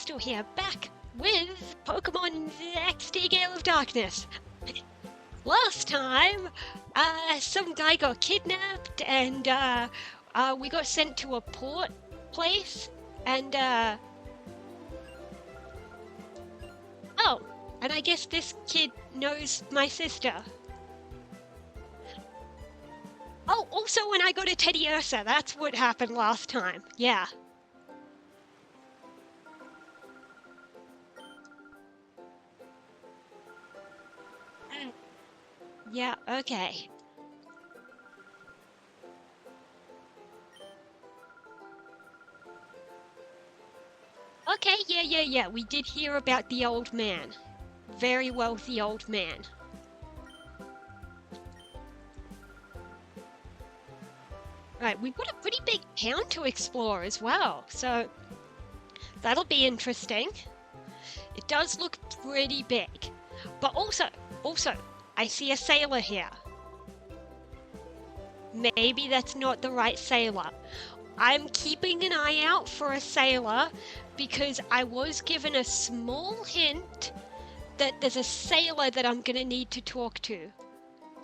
Crystal here, back with Pokemon XD Gale of Darkness. Last time, some guy got kidnapped and we got sent to a port place and oh, and I guess this kid knows my sister. Oh, also when I got a Teddiursa, that's what happened last time, yeah. Yeah, okay. Okay, yeah, we did hear about the old man. Very wealthy old man. Right, we've got a pretty big town to explore as well, so that'll be interesting. It does look pretty big. But also, I see a sailor here. Maybe that's not the right sailor. I'm keeping an eye out for a sailor because I was given a small hint that there's a sailor that I'm gonna need to talk to.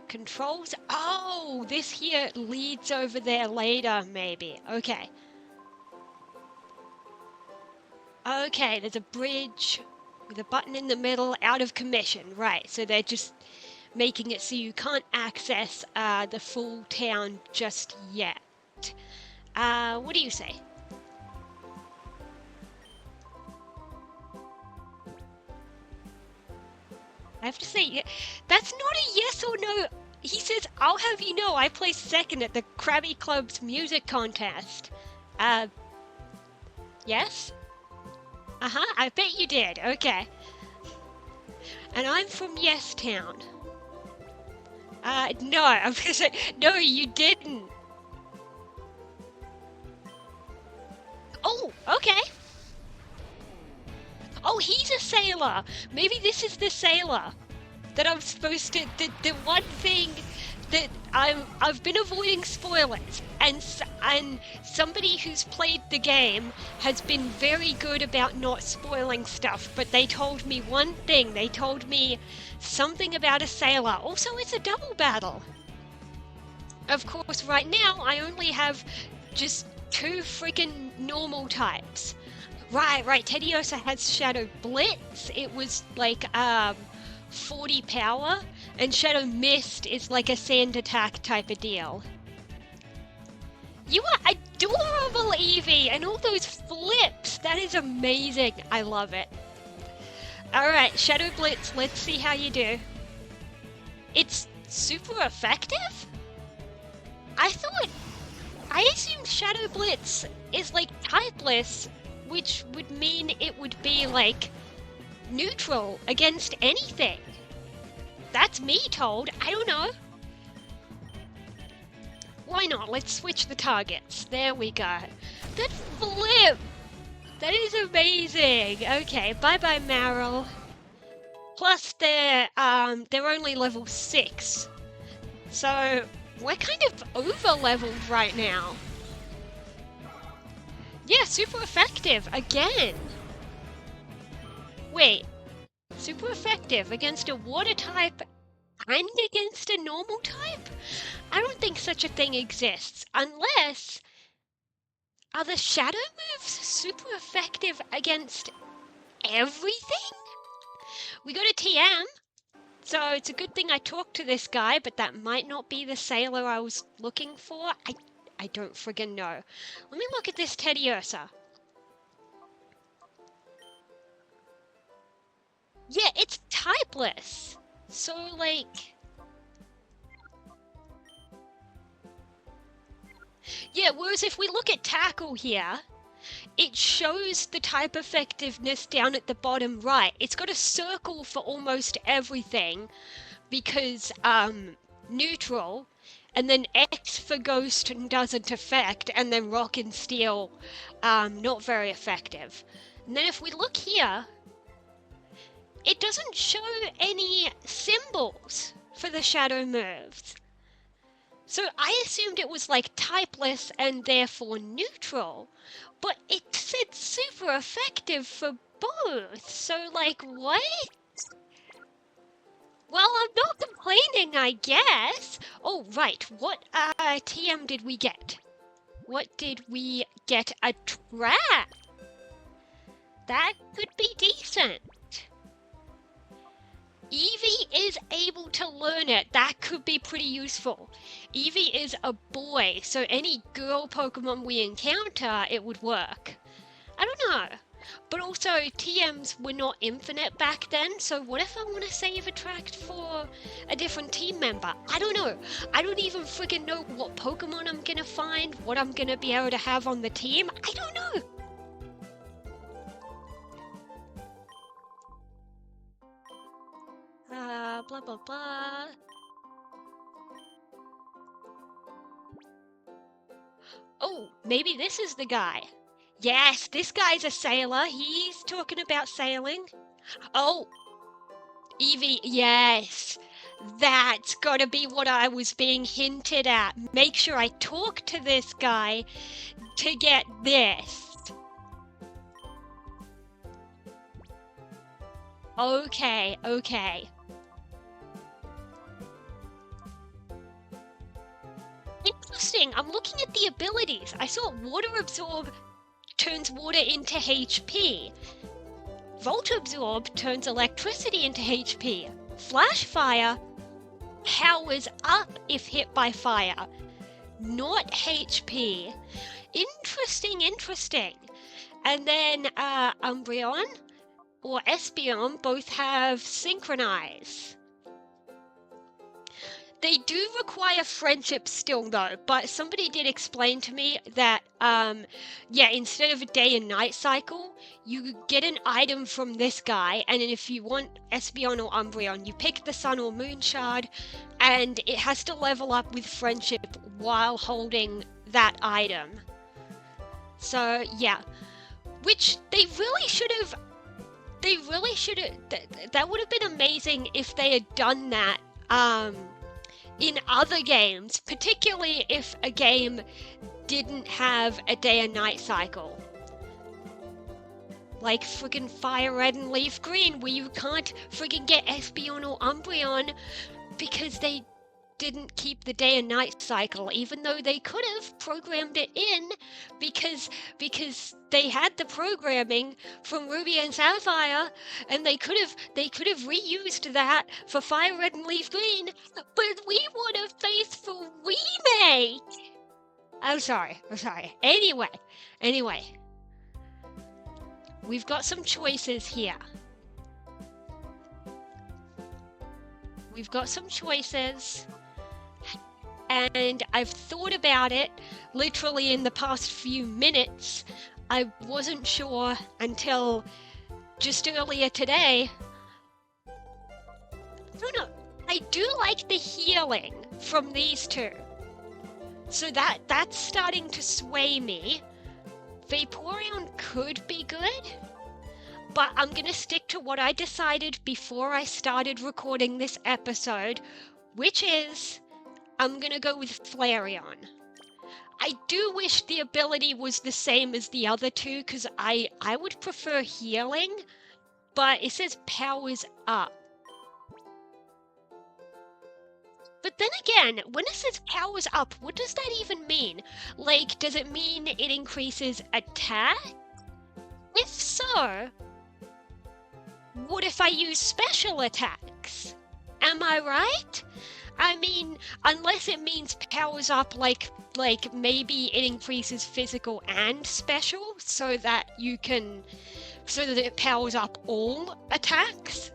Controls? Oh, this here leads over there later, maybe. Okay. Okay, there's a bridge with a button in the middle, out of commission. Right, so they're just making it so you can't access the full town just yet. What do you say? I have to say, that's not a yes or no. He says, I'll have you know I placed second at the Krabby Club's music contest. Yes? Uh-huh, I bet you did. Okay. And I'm from Yes Town. No, I was gonna say, no, you didn't. Oh, okay. Oh, he's a sailor. Maybe this is the sailor that I'm supposed to. The one thing that I've been avoiding spoilers, and somebody who's played the game has been very good about not spoiling stuff. But they told me one thing. They told me something about a sailor. Also, it's a double battle. Of course, right now I only have just 2 freaking normal types. Right. Teddiursa has Shadow Blitz. It was like 40 power, and Shadow Mist is like a sand attack type of deal. You are adorable, Eevee, and all those flips. That is amazing. I love it. All right, Shadow Blitz. Let's see how you do. It's super effective? I assumed Shadow Blitz is like typeless, which would mean it would be like neutral against anything. That's me told. I don't know. Why not? Let's switch the targets. There we go. That flip! That is amazing. Okay, bye-bye, Meryl. Plus, they're only level 6. So, we're kind of over-leveled right now. Yeah, super effective, again. Wait, super effective against a water type and against a normal type? I don't think such a thing exists, unless... Are the shadow moves super effective against everything? We got a TM, so it's a good thing I talked to this guy, but that might not be the sailor I was looking for. I don't friggin' know. Let me look at this Teddiursa. Yeah, it's typeless. So, like... Yeah, whereas if we look at Tackle here, it shows the type effectiveness down at the bottom right. It's got a circle for almost everything because, neutral, and then X for Ghost doesn't affect, and then Rock and Steel, not very effective. And then if we look here, it doesn't show any symbols for the shadow moves. So I assumed it was like typeless and therefore neutral, but it said super effective for both. So, like, what? Well, I'm not complaining, I guess. Oh, right. What TM did we get? What did we get? A trap. That could be decent. Eevee is able to learn it. That could be pretty useful. Eevee is a boy, so any girl Pokemon we encounter, it would work. I don't know. But also, TMs were not infinite back then, so what if I want to save a tract for a different team member? I don't know. I don't even freaking know what Pokemon I'm gonna find, what I'm gonna be able to have on the team. I don't know. Blah, blah, blah. Oh, maybe this is the guy. Yes, this guy's a sailor. He's talking about sailing. Oh, Eevee, yes. That's gotta be what I was being hinted at. Make sure I talk to this guy to get this. Okay, okay. Interesting. I'm looking at the abilities. I saw Water Absorb turns water into HP. Volt Absorb turns electricity into HP. Flash Fire powers up if hit by fire, not HP. Interesting, interesting. And then Umbreon or Espeon both have Synchronize. They do require friendship still, though, but somebody did explain to me that, yeah, instead of a day and night cycle, you get an item from this guy, and then if you want Espeon or Umbreon, you pick the Sun or Moon Shard, and it has to level up with friendship while holding that item. So, yeah. Which they really should have... That would have been amazing if they had done that, in other games, particularly if a game didn't have a day and night cycle. Like friggin' Fire Red and Leaf Green, where you can't friggin' get Espeon or Umbreon because they didn't keep the day and night cycle, even though they could have programmed it in because they had the programming from Ruby and Sapphire, and they could have reused that for Fire Red and Leaf Green, but we want a faithful remake. I'm sorry. Anyway, we've got some choices here. And I've thought about it literally in the past few minutes. I wasn't sure until just earlier today. I don't know. I do like the healing from these two. So that's starting to sway me. Vaporeon could be good, but I'm going to stick to what I decided before I started recording this episode, which is I'm going to go with Flareon. I do wish the ability was the same as the other two, because I would prefer healing, but it says powers up. But then again, when it says powers up, what does that even mean? Like, does it mean it increases attack? If so, what if I use special attacks? Am I right? I mean, unless it means powers up like maybe it increases physical and special so that it powers up all attacks.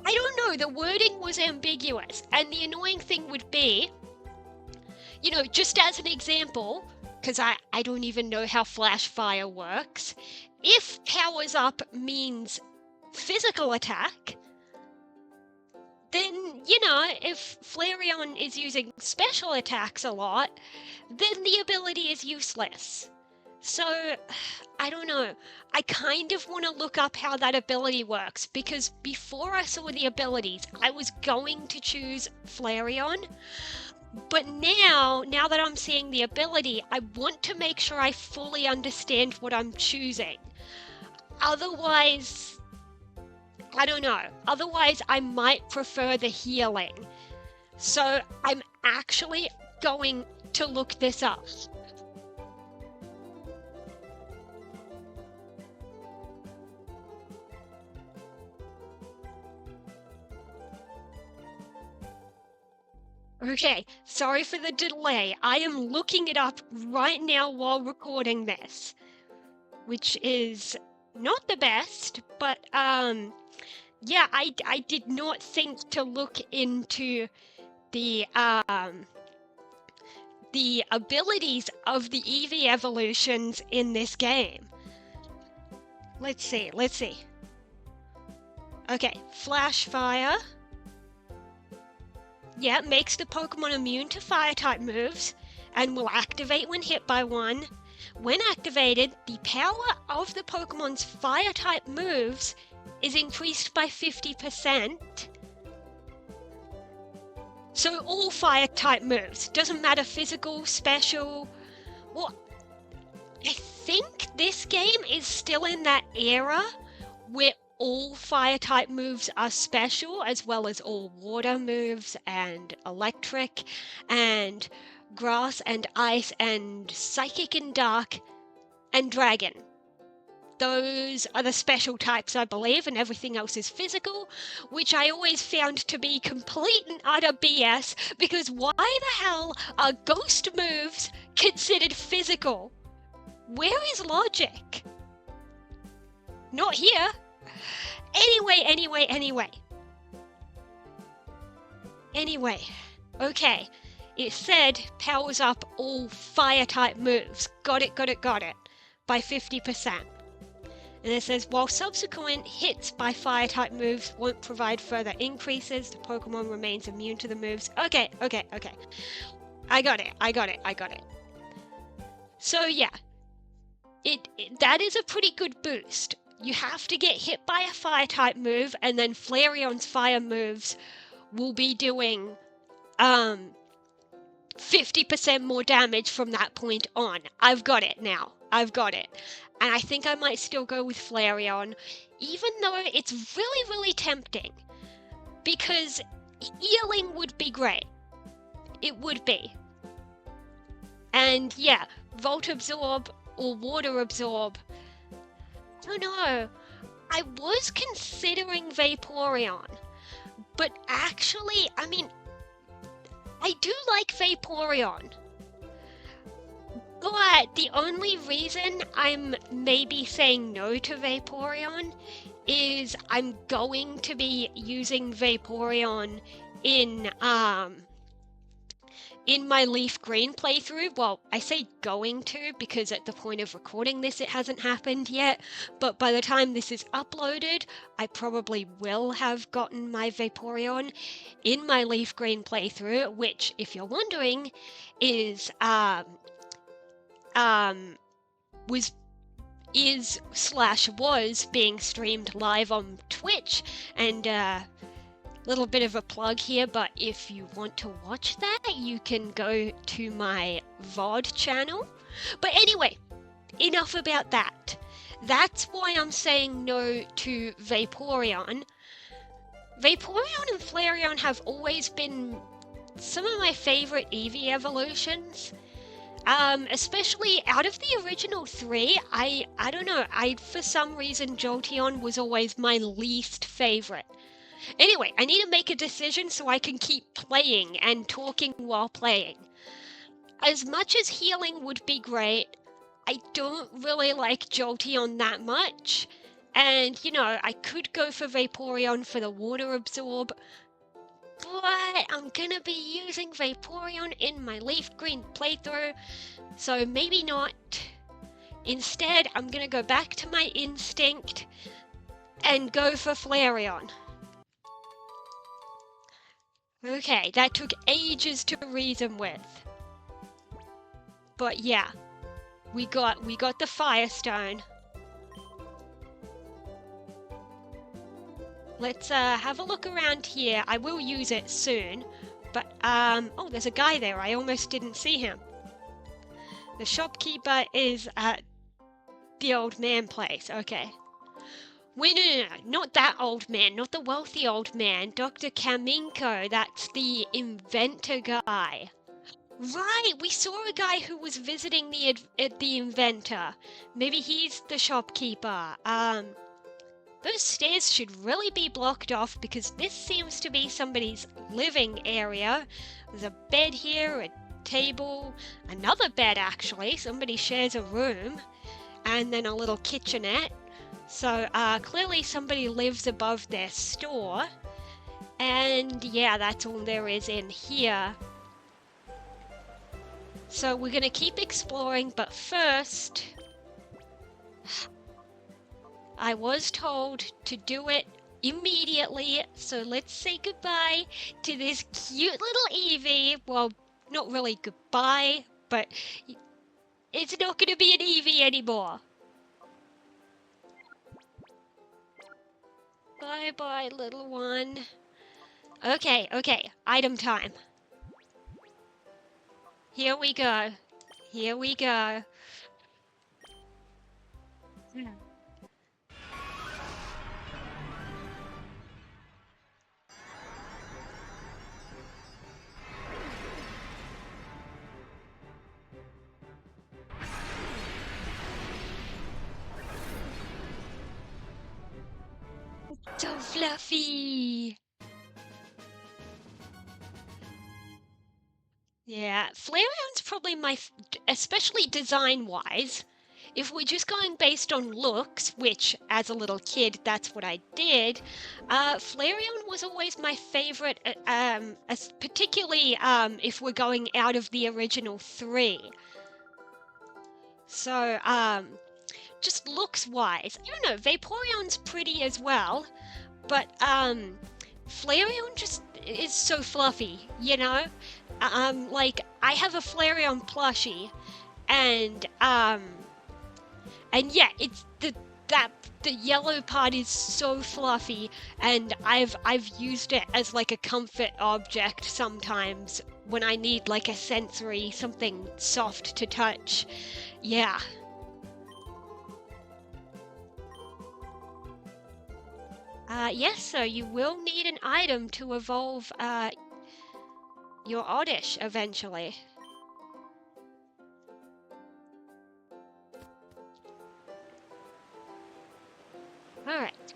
I don't know, the wording was ambiguous, and the annoying thing would be, just as an example, because I don't even know how Flash Fire works, if powers up means physical attack, then, if Flareon is using special attacks a lot, then the ability is useless. So, I don't know. I kind of want to look up how that ability works, because before I saw the abilities, I was going to choose Flareon. But now that I'm seeing the ability, I want to make sure I fully understand what I'm choosing. Otherwise, I don't know. Otherwise, I might prefer the healing. So I'm actually going to look this up. Okay, sorry for the delay. I am looking it up right now while recording this, which is not the best, but yeah, I did not think to look into the abilities of the Eevee evolutions in this game. Let's see. Okay, Flash Fire. Yeah, makes the Pokemon immune to Fire-type moves and will activate when hit by one. When activated, the power of the Pokemon's Fire-type moves is increased by 50%. So all Fire-type moves, doesn't matter physical, special. Well, I think this game is still in that era where all Fire-type moves are special, as well as all water moves and electric and grass and ice and psychic and dark and dragon. Those are the special types, I believe, and everything else is physical, which I always found to be complete and utter BS, because why the hell are ghost moves considered physical? Where is logic? Not here. Anyway. Okay. It said powers up all Fire-type moves. Got it. By 50%. And it says, while subsequent hits by Fire-type moves won't provide further increases, the Pokemon remains immune to the moves. Okay. I got it. So yeah. That is a pretty good boost. You have to get hit by a Fire-type move, and then Flareon's fire moves will be doing 50% more damage from that point on. I've got it now. And I think I might still go with Flareon, even though it's really, really tempting. Because healing would be great. It would be. And yeah, Volt Absorb or Water Absorb. I don't know. I was considering Vaporeon, but actually, I mean, I do like Vaporeon. But the only reason I'm maybe saying no to Vaporeon is I'm going to be using Vaporeon in my Leaf Green playthrough. Well, I say going to because at the point of recording this it hasn't happened yet, but by the time this is uploaded, I probably will have gotten my Vaporeon in my Leaf Green playthrough, which, if you're wondering, is was being streamed live on Twitch. And little bit of a plug here, but if you want to watch that, you can go to my VOD channel. But anyway, enough about that. That's why I'm saying no to Vaporeon. Vaporeon and Flareon have always been some of my favorite Eevee evolutions. Especially out of the original three, I don't know, for some reason Jolteon was always my least favorite. Anyway, I need to make a decision so I can keep playing and talking while playing. As much as healing would be great, I don't really like Jolteon that much. And, you know, I could go for Vaporeon for the Water Absorb, but I'm gonna be using Vaporeon in my Leaf Green playthrough, so maybe not. Instead, I'm gonna go back to my instinct and go for Flareon. Okay, that took ages to reason with. But yeah, we got the Firestone. Let's have a look around here. I will use it soon, but oh, there's a guy there. I almost didn't see him. The shopkeeper is at the old man place. Okay. Wait, no, not that old man, not the wealthy old man. Dr. Kaminko, that's the inventor guy. Right, we saw a guy who was visiting the inventor. Maybe he's the shopkeeper. Those stairs should really be blocked off because this seems to be somebody's living area. There's a bed here, a table, another bed actually. Somebody shares a room, and then a little kitchenette. So clearly somebody lives above their store. And yeah, that's all there is in here. So we're gonna keep exploring, but first, I was told to do it immediately, so let's say goodbye to this cute little Eevee. Well, not really goodbye, but it's not gonna be an Eevee anymore. Bye-bye, little one. Okay, item time. Here we go. Here we go. So fluffy. Yeah, Flareon's probably especially design-wise. If we're just going based on looks, which as a little kid, that's what I did, Flareon was always my favorite, particularly if we're going out of the original 3. So, just looks-wise, I don't know, Vaporeon's pretty as well, but Flareon just is so fluffy, you know? Like, I have a Flareon plushie, and yeah, it's the yellow part is so fluffy, and I've used it as like a comfort object sometimes when I need like a sensory, something soft to touch. Yeah. Yes, so you will need an item to evolve your Oddish eventually. Alright.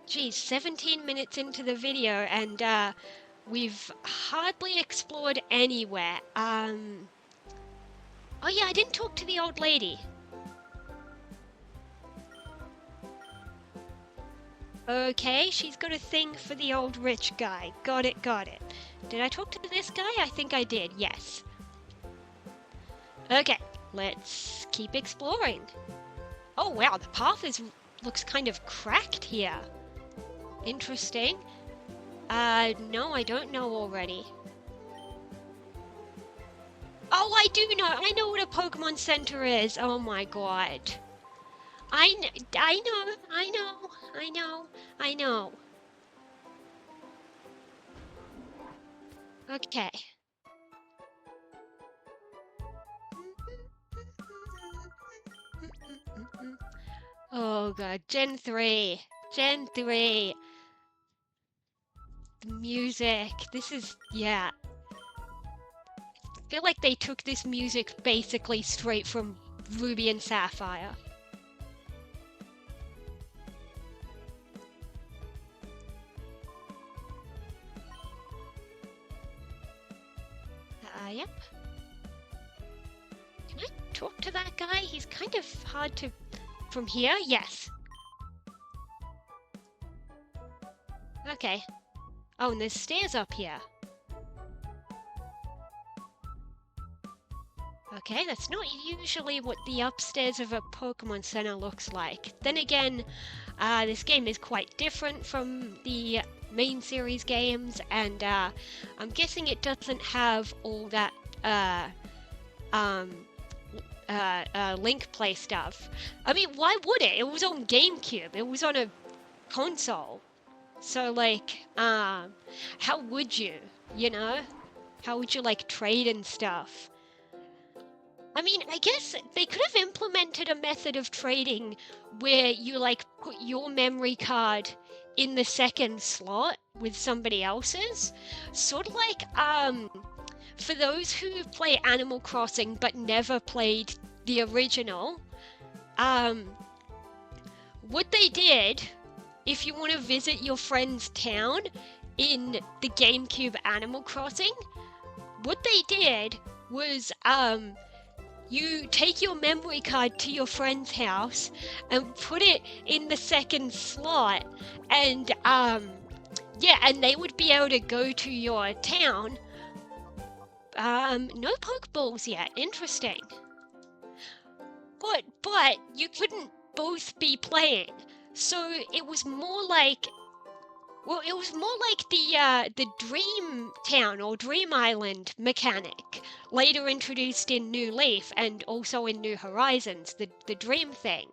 Geez, 17 minutes into the video and we've hardly explored anywhere. Oh yeah, I didn't talk to the old lady. Okay, she's got a thing for the old rich guy. Got it. Did I talk to this guy? I think I did, yes. Okay, let's keep exploring. Oh wow, the path looks kind of cracked here. Interesting. No, I don't know already. Oh, I do know! I know what a Pokemon Center is! Oh my god. I know. Okay. Oh god, Gen 3. The music. This is, yeah. I feel like they took this music basically straight from Ruby and Sapphire. Yep. Can I talk to that guy? He's kind of hard to... From here? Yes. Okay. Oh, and there's stairs up here. Okay, that's not usually what the upstairs of a Pokemon Center looks like. Then again, this game is quite different from the main series games, and I'm guessing it doesn't have all that link play stuff. I mean, why would it? It was on GameCube. It was on a console. So, like, how would you, you know? How would you, like, trade and stuff? I mean, I guess they could have implemented a method of trading where you like put your memory card in the second slot with somebody else's. Sort of like for those who play Animal Crossing but never played the original, what they did, if you want to visit your friend's town in the GameCube Animal Crossing, what they did was you take your memory card to your friend's house and put it in the second slot, and yeah, and they would be able to go to your town. No Pokeballs yet. Interesting. But you couldn't both be playing, so it was more like, well, it was more like the Dream Town or Dream Island mechanic, later introduced in New Leaf and also in New Horizons, the Dream thing.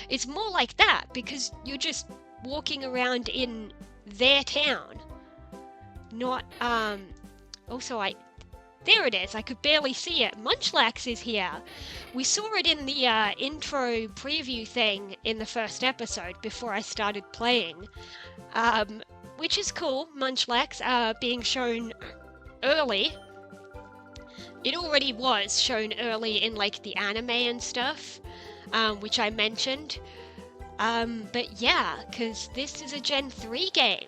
It's more like that because you're just walking around in their town. Not also there it is, I could barely see it. Munchlax is here. We saw it in the intro preview thing in the first episode before I started playing. Which is cool, Munchlax being shown early. It already was shown early in like the anime and stuff, which I mentioned. But yeah, because this is a Gen 3 game.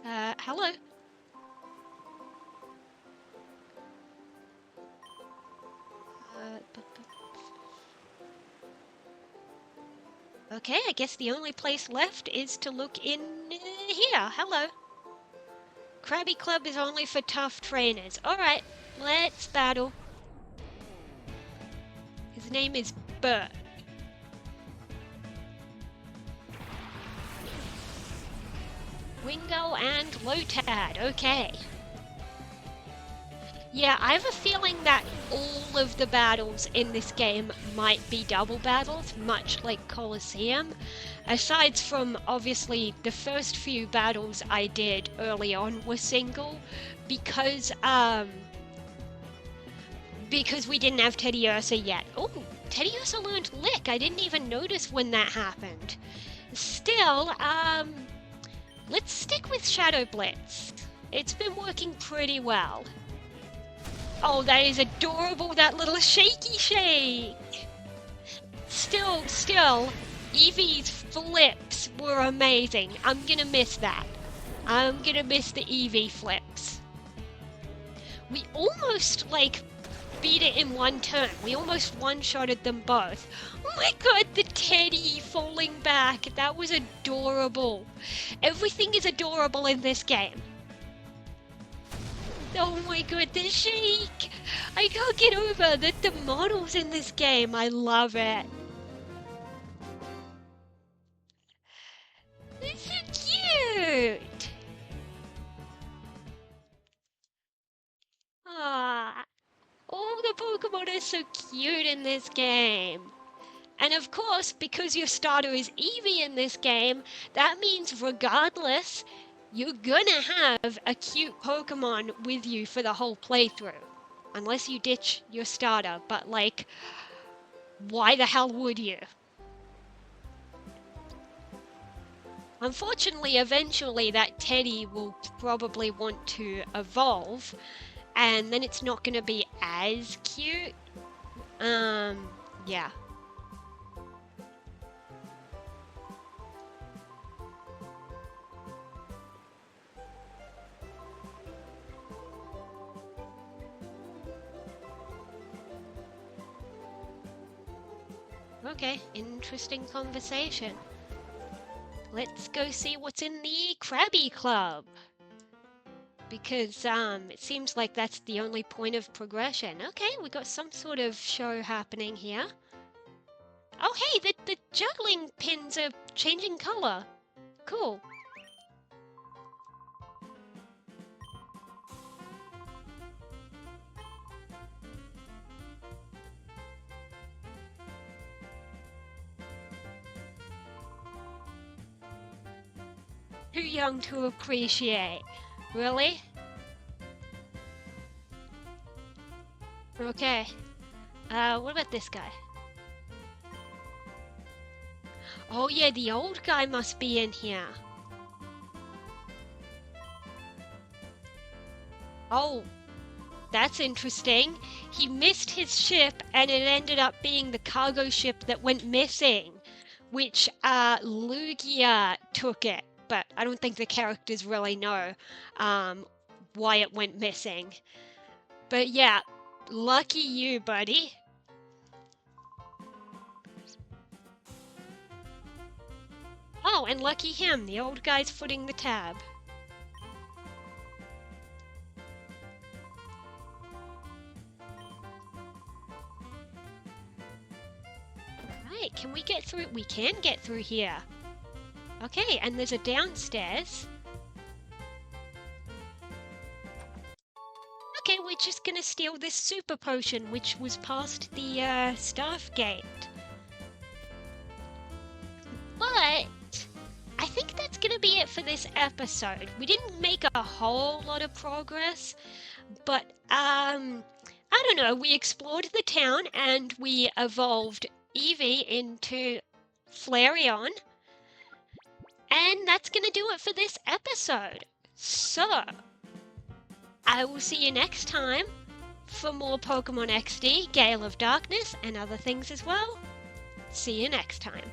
Hello. Okay, I guess the only place left is to look in here. Hello. Krabby Club is only for tough trainers. Alright, let's battle. His name is Bert. Wingo and Lotad, okay. Yeah, I have a feeling that all of the battles in this game might be double battles, much like Colosseum. Aside from, obviously, the first few battles I did early on were single, because we didn't have Teddiursa yet. Oh, Teddiursa learned Lick. I didn't even notice when that happened. Still, let's stick with Shadow Blitz. It's been working pretty well. Oh, that is adorable, that little shaky shake! Still, Eevee's flips were amazing. I'm gonna miss that. I'm gonna miss the Eevee flips. We almost, like, beat it in one turn. We almost one-shotted them both. Oh my god, the Teddy falling back. That was adorable. Everything is adorable in this game. Oh my god, the shake! I can't get over the models in this game. I love it. This is cute! Ah, all the Pokemon are so cute in this game. And of course, because your starter is Eevee in this game, that means regardless, you're gonna have a cute Pokemon with you for the whole playthrough. Unless you ditch your starter, but like, why the hell would you? Unfortunately, eventually that Teddy will probably want to evolve, and then it's not gonna be as cute. Yeah. Okay, interesting conversation. Let's go see what's in the Krabby Club. Because, it seems like that's the only point of progression. Okay, we got some sort of show happening here. Oh hey, the juggling pins are changing color. Cool. Too young to appreciate. Really? Okay. What about this guy? Oh yeah, the old guy must be in here. Oh, that's interesting. He missed his ship and it ended up being the cargo ship that went missing, which Lugia took it, but I don't think the characters really know why it went missing. But yeah, lucky you, buddy. Oh, and lucky him, the old guy's footing the tab. Right, can we get through? We can get through here. Okay, and there's a downstairs. Okay, we're just gonna steal this super potion, which was past the staff gate. But I think that's gonna be it for this episode. We didn't make a whole lot of progress, but I don't know, we explored the town and we evolved Eevee into Flareon. And that's gonna do it for this episode. So, I will see you next time for more Pokemon XD, Gale of Darkness, and other things as well. See you next time.